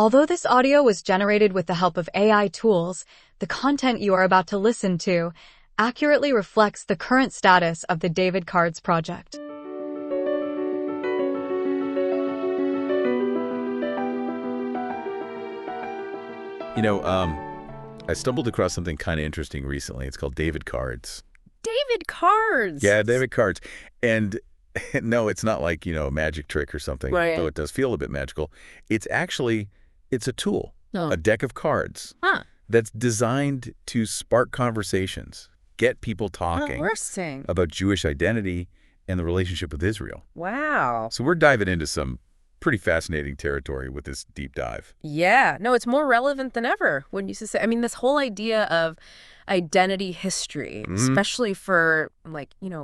Although this audio was generated with the help of AI tools, the content you are about to listen to accurately reflects the current status of the David Cards project. I stumbled across something kind of interesting recently. It's called David Cards. David Cards. Yeah, David Cards. And no, it's not like, a magic trick or something, Right. though it does feel a bit magical. It's a tool, Oh. a deck of cards that's designed to spark conversations, get people talking Interesting. about Jewish identity and the relationship with Israel. Wow. So we're diving into some pretty fascinating territory with this deep dive. Yeah. No, it's more relevant than ever, wouldn't you say? I mean, this whole idea of identity history, especially for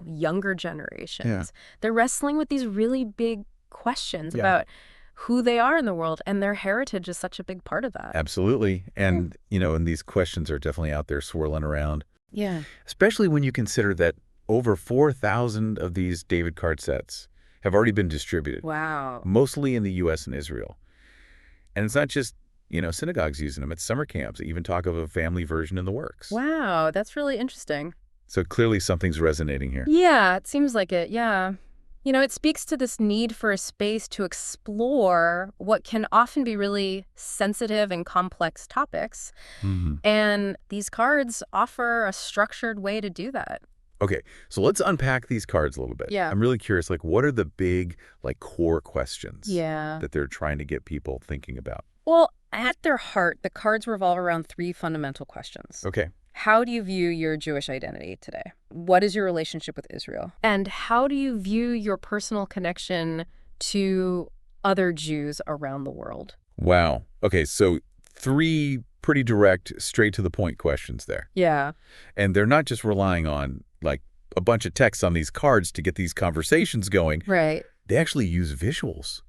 younger generations, Yeah. they're wrestling with these really big questions Yeah. about who they are in the world, and their heritage is such a big part of that. Absolutely. And, and these questions are definitely out there swirling around, Yeah. especially when you consider that over 4,000 of these David card sets have already been distributed, Wow. mostly in the U.S. and Israel. And it's not just, synagogues using them. It's summer camps. They even talk of a family version in the works. Wow. That's really interesting. So clearly something's resonating here. Yeah, it seems like it. Yeah. It speaks to this need for a space to explore what can often be really sensitive and complex topics. And these cards offer a structured way to do that. Okay, so let's unpack these cards a little bit. Yeah. I'm really curious, what are the big, core questions Yeah. that they're trying to get people thinking about? Well, at their heart, the cards revolve around three fundamental questions. Okay. How do you view your Jewish identity today? What is your relationship with Israel? And how do you view your personal connection to other Jews around the world? Wow. Okay, so three pretty direct, straight-to-the-point questions there. Yeah. And they're not just relying on, a bunch of text on these cards to get these conversations going. Right. They actually use visuals,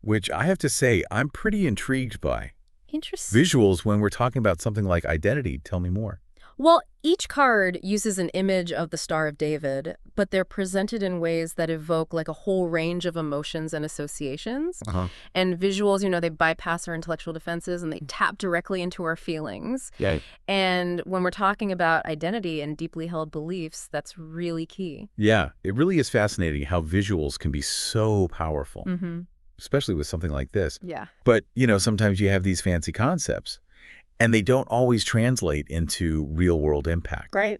which I have to say I'm pretty intrigued by. Interesting. Visuals when we're talking about something like identity. Tell me more. Well, each card uses an image of the Star of David, but they're presented in ways that evoke a whole range of emotions and associations. And visuals, they bypass our intellectual defenses and they tap directly into our feelings. Yeah. And when we're talking about identity and deeply held beliefs, that's really key. Yeah, it really is fascinating how visuals can be so powerful, especially with something like this. Yeah. But, sometimes you have these fancy concepts, and they don't always translate into real-world impact. Right.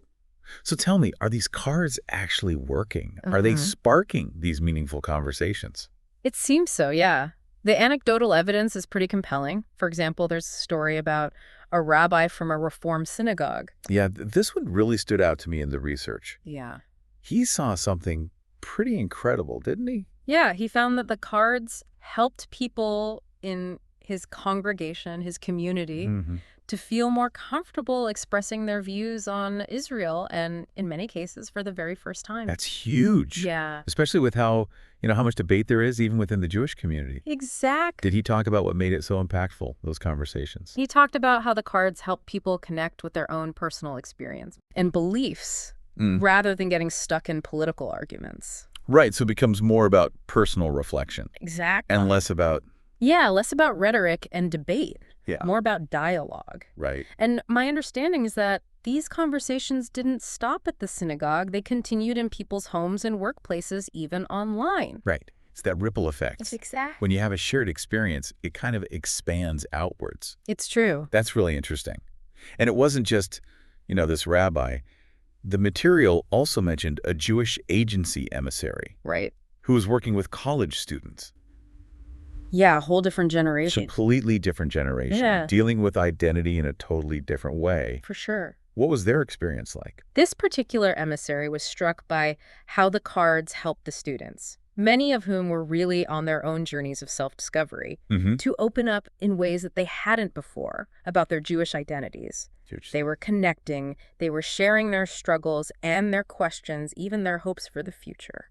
So tell me, are these cards actually working? Are they sparking these meaningful conversations? It seems so, yeah. The anecdotal evidence is pretty compelling. For example, there's a story about a rabbi from a Reform synagogue. Yeah, this one really stood out to me in the research. Yeah. He saw something pretty incredible, didn't he? Yeah, he found that the cards helped people in his congregation, his community, to feel more comfortable expressing their views on Israel, and in many cases for the very first time. That's huge. Yeah. Especially with how much debate there is even within the Jewish community. Exactly. Did he talk about what made it so impactful, those conversations? He talked about how the cards help people connect with their own personal experience and beliefs rather than getting stuck in political arguments. Right, so it becomes more about personal reflection. Exactly. And less about... Yeah, less about rhetoric and debate. Yeah. More about dialogue. Right. And my understanding is that these conversations didn't stop at the synagogue. They continued in people's homes and workplaces, even online. Right. It's that ripple effect. It's exactly. When you have a shared experience, it kind of expands outwards. It's true. That's really interesting. And it wasn't just, this rabbi. The material also mentioned a Jewish agency emissary. Right. Who was working with college students. Yeah, a whole different generation. Completely different generation. Yeah. Dealing with identity in a totally different way. For sure. What was their experience like? This particular emissary was struck by how the cards helped the students, many of whom were really on their own journeys of self-discovery, to open up in ways that they hadn't before about their Jewish identities. They were connecting, they were sharing their struggles and their questions, even their hopes for the future.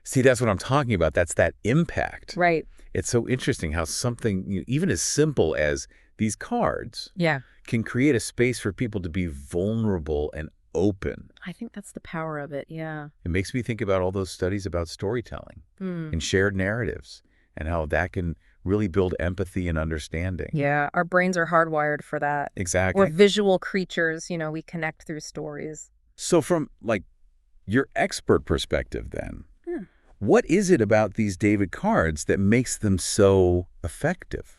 See, that's what I'm talking about. That's that impact. Right. It's so interesting how something, even as simple as these cards, Yeah. can create a space for people to be vulnerable and open. I think that's the power of it, yeah. It makes me think about all those studies about storytelling and shared narratives and how that can really build empathy and understanding. Yeah, our brains are hardwired for that. Exactly. We're visual creatures, we connect through stories. So from, like, your expert perspective then, Hmm. what is it about these David cards that makes them so effective?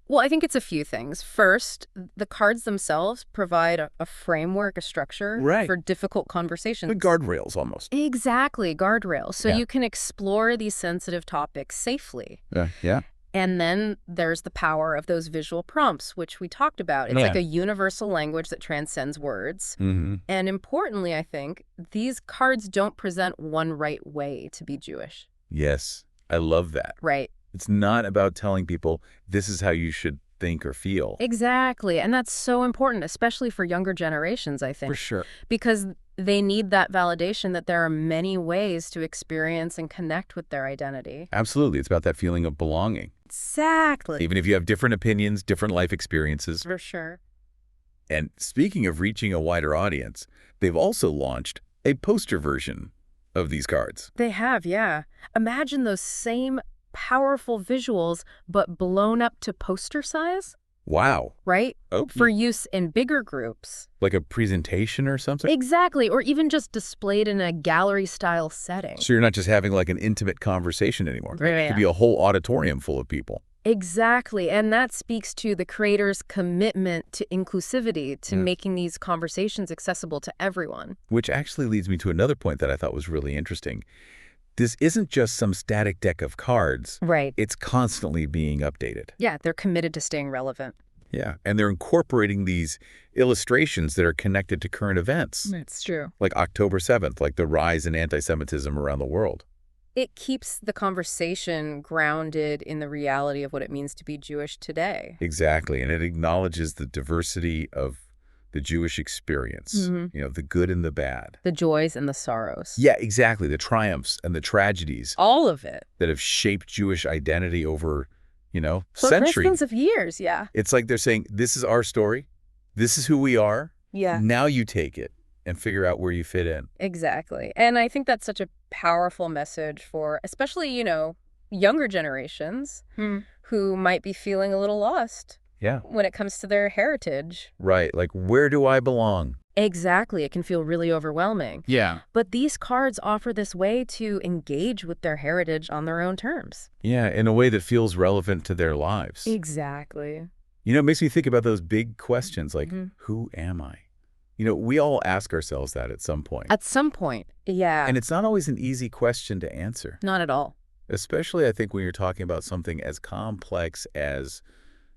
Well, I think it's a few things. First, the cards themselves provide a framework, a structure Right. for difficult conversations. The guardrails almost. Exactly, guardrails. So Yeah. you can explore these sensitive topics safely. Yeah. And then there's the power of those visual prompts, which we talked about. It's Yeah. like a universal language that transcends words. Mm-hmm. And importantly, I think, these cards don't present one right way to be Jewish. Yes, I love that. Right. It's not about telling people this is how you should think or feel. Exactly. And that's so important, especially for younger generations, I think. For sure. Because they need that validation that there are many ways to experience and connect with their identity. Absolutely. It's about that feeling of belonging. Exactly. Even if you have different opinions, different life experiences. For sure. And speaking of reaching a wider audience, they've also launched a poster version of these cards. They have, yeah. Imagine those same powerful visuals, but blown up to poster size, Wow. right? Oh, For use in bigger groups. like a presentation or something? Exactly. Or even just displayed in a gallery-style setting. So you're not just having like an intimate conversation anymore. Right, It yeah. could be a whole auditorium full of people. Exactly. And that speaks to the creator's commitment to inclusivity, to Yeah. making these conversations accessible to everyone. Which actually leads me to another point that I thought was really interesting. This isn't just some static deck of cards. Right. It's constantly being updated. Yeah, they're committed to staying relevant. Yeah. And they're incorporating these illustrations that are connected to current events, It's true. like October 7th, like the rise in anti-Semitism around the world. It keeps the conversation grounded in the reality of what it means to be Jewish today. Exactly. And it acknowledges the diversity of the Jewish experience, Mhm. the good and the bad. The joys and the sorrows. Yeah, exactly. The triumphs and the tragedies All of it. that have shaped Jewish identity over, For centuries. thousands of years, yeah. It's like they're saying, this is our story. This is who we are. Yeah. Now you take it and figure out where you fit in. Exactly. And I think that's such a powerful message for especially, younger generations who might be feeling a little lost Yeah. when it comes to their heritage. Right. Like, where do I belong? Exactly. It can feel really overwhelming. Yeah. But these cards offer this way to engage with their heritage on their own terms. Yeah, in a way that feels relevant to their lives. Exactly. It makes me think about those big questions like, Mhm. who am I? We all ask ourselves that at some point. At some point, yeah. And it's not always an easy question to answer, Not at all. especially I think when you're talking about something as complex as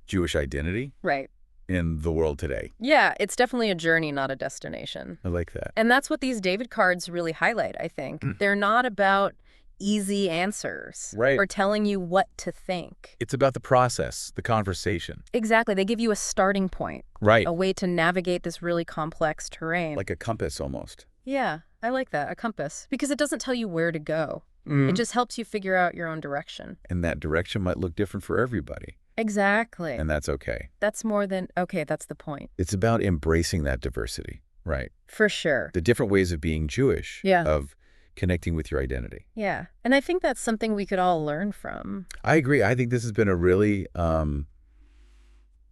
Jewish identity Right. in the world today. Yeah, it's definitely a journey, not a destination. I like that. And that's what these David cards really highlight, I think. They're not about easy answers Right. or telling you what to think. It's about the process, the conversation. Exactly. They give you a starting point, Right. a way to navigate this really complex terrain. Like a compass almost. Yeah, I like that, a compass, because it doesn't tell you where to go. It just helps you figure out your own direction. And that direction might look different for everybody. Exactly. And that's okay. That's more than, okay, that's the point. It's about embracing that diversity. Right. For sure. The different ways of being Jewish. Yeah. Of connecting with your identity. Yeah. And I think that's something we could all learn from. I agree. I think this has been a really,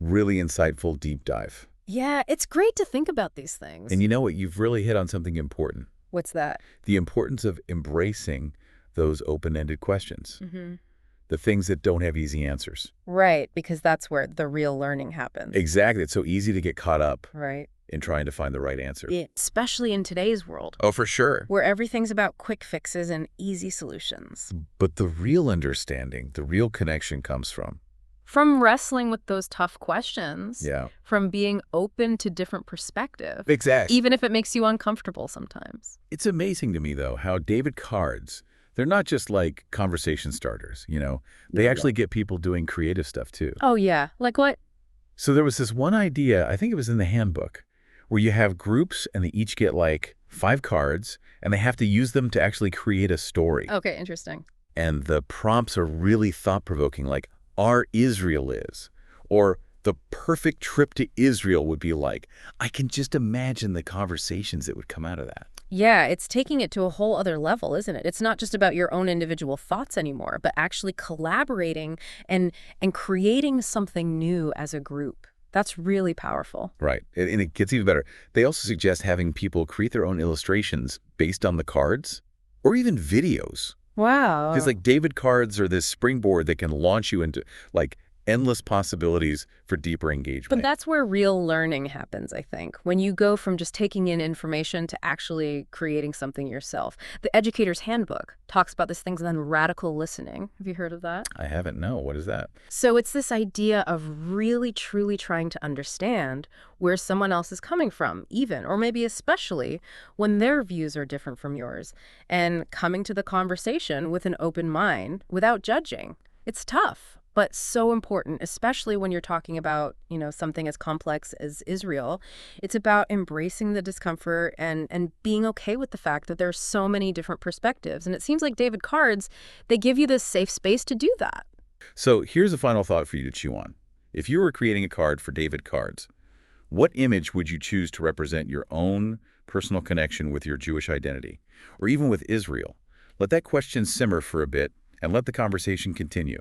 really insightful deep dive. Yeah, it's great to think about these things. And you know what? You've really hit on something important. What's that? The importance of embracing those open-ended questions. Mm-hmm. The things that don't have easy answers. Right, because that's where the real learning happens. Exactly. It's so easy to get caught up Right. in trying to find the right answer. Especially in today's world, Oh, for sure. where everything's about quick fixes and easy solutions. But the real understanding, the real connection comes from. From wrestling with those tough questions. Yeah. From being open to different perspectives. Exactly. Even if it makes you uncomfortable sometimes. It's amazing to me, though, how David cards, they're not just like conversation starters, They actually get people doing creative stuff, too. Oh, yeah. Like what? So there was this one idea, I think it was in the handbook, where you have groups and they each get like 5 cards and they have to use them to actually create a story. Okay, interesting. And the prompts are really thought-provoking, like, our Israel is, or the perfect trip to Israel would be like. I can just imagine the conversations that would come out of that. Yeah, it's taking it to a whole other level, isn't it? It's not just about your own individual thoughts anymore, but actually collaborating and creating something new as a group. That's really powerful. Right. And it gets even better. They also suggest having people create their own illustrations based on the cards or even videos. Because Wow. like David cards are this springboard that can launch you into like endless possibilities for deeper But engagement. that's where real learning happens, I think, when you go from just taking in information to actually creating something yourself. The Educator's Handbook talks about this thing then radical listening. Have you heard of that? I haven't. No. What is that? So it's this idea of really, truly trying to understand where someone else is coming from, even, or maybe especially when their views are different from yours, and coming to the conversation with an open mind without judging. It's tough, but so important, especially when you're talking about, something as complex as Israel. It's about embracing the discomfort and being okay with the fact that there's so many different perspectives. And it seems like David Cards, they give you this safe space to do that. So here's a final thought for you to chew on. If you were creating a card for David Cards, what image would you choose to represent your own personal connection with your Jewish identity, or even with Israel? Let that question simmer for a bit and let the conversation continue.